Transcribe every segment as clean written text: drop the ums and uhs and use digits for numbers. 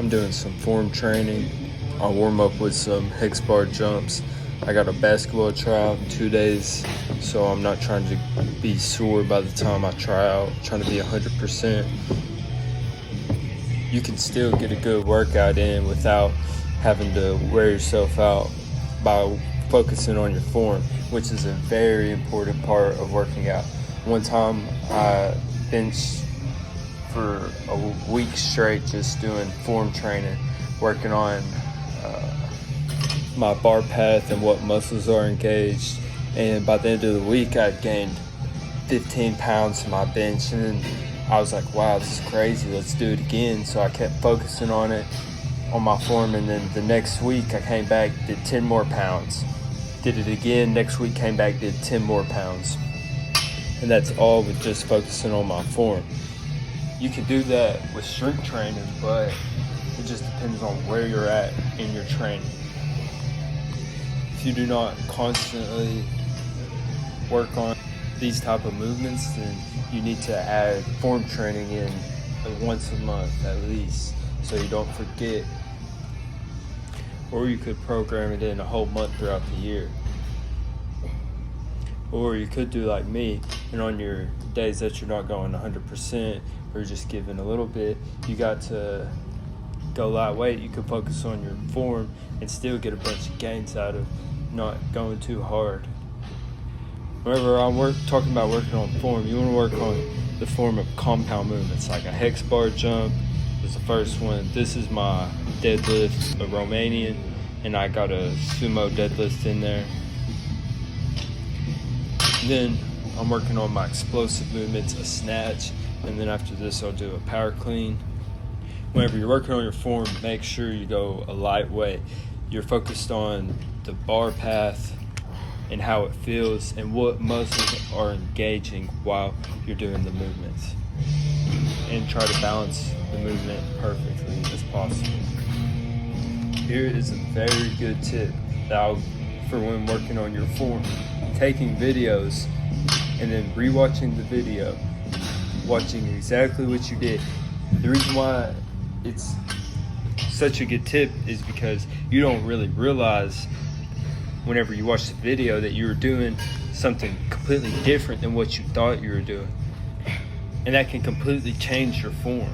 I'm doing some form training. I'll warm up with some hex bar jumps. I got a basketball tryout in 2 days, so I'm not trying to be sore by the time I try out. I'm trying to be 100%. You can still get a good workout in without having to wear yourself out by focusing on your form, which is a very important part of working out. One time I benched for a week straight just doing form training, working on my bar path and what muscles are engaged, and by the end of the week I gained 15 pounds to my bench, and then I was like, wow, this is crazy, let's do it again. So I kept focusing on it, on my form, and then the next week I came back, did 10 more pounds, did it again, next week came back, did 10 more pounds. And that's all with just focusing on my form. You can do that with strength training, but it just depends on where you're at in your training. If you do not constantly work on these type of movements, then you need to add form training in once a month at least, so you don't forget. Or you could program it in a whole month throughout the year. Or you could do like me, and on your days that you're not going 100% or just giving a little bit, you got to go lightweight. You could focus on your form and still get a bunch of gains out of not going too hard. Whenever I'm talking about working on form, you want to work on the form of compound movements, like a hex bar jump was the first one. This is my deadlift, a Romanian, and I got a sumo deadlift in there. Then I'm working on my explosive movements, a snatch, and then after this I'll do a power clean. Whenever you're working on your form, make sure you go a lightweight. You're focused on the bar path and how it feels and what muscles are engaging while you're doing the movements. And try to balance the movement perfectly as possible. Here is a very good tip for when working on your form. Taking videos and then rewatching the video, watching exactly what you did. The reason why it's such a good tip is because you don't really realize whenever you watch the video that you were doing something completely different than what you thought you were doing. And that can completely change your form.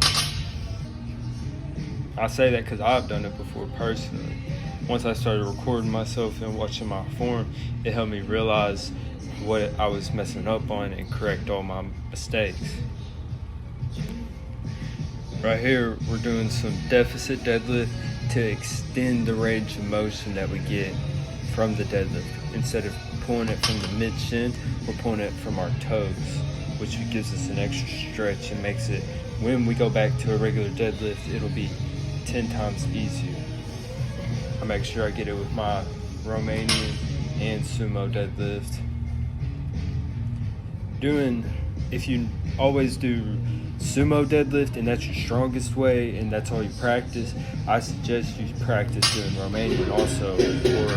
I say that because I've done it before personally. Once I started recording myself and watching my form, it helped me realize what I was messing up on and correct all my mistakes. Right here, we're doing some deficit deadlift to extend the range of motion that we get from the deadlift. Instead of pulling it from the mid-shin, we're pulling it from our toes, which gives us an extra stretch and makes it, when we go back to a regular deadlift, it'll be 10 times easier. I make sure I get it with my Romanian and sumo deadlift. If you always do sumo deadlift and that's your strongest way and that's all you practice, I suggest you practice doing Romanian also, or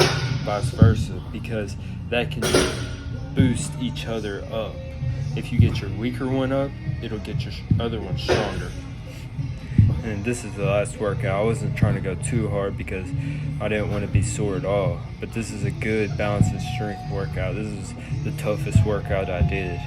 vice versa, because that can boost each other up. If you get your weaker one up, it'll get your other one stronger. And this is the last workout. I wasn't trying to go too hard because I didn't want to be sore at all, but this is a good balance and strength workout. This is the toughest workout I did.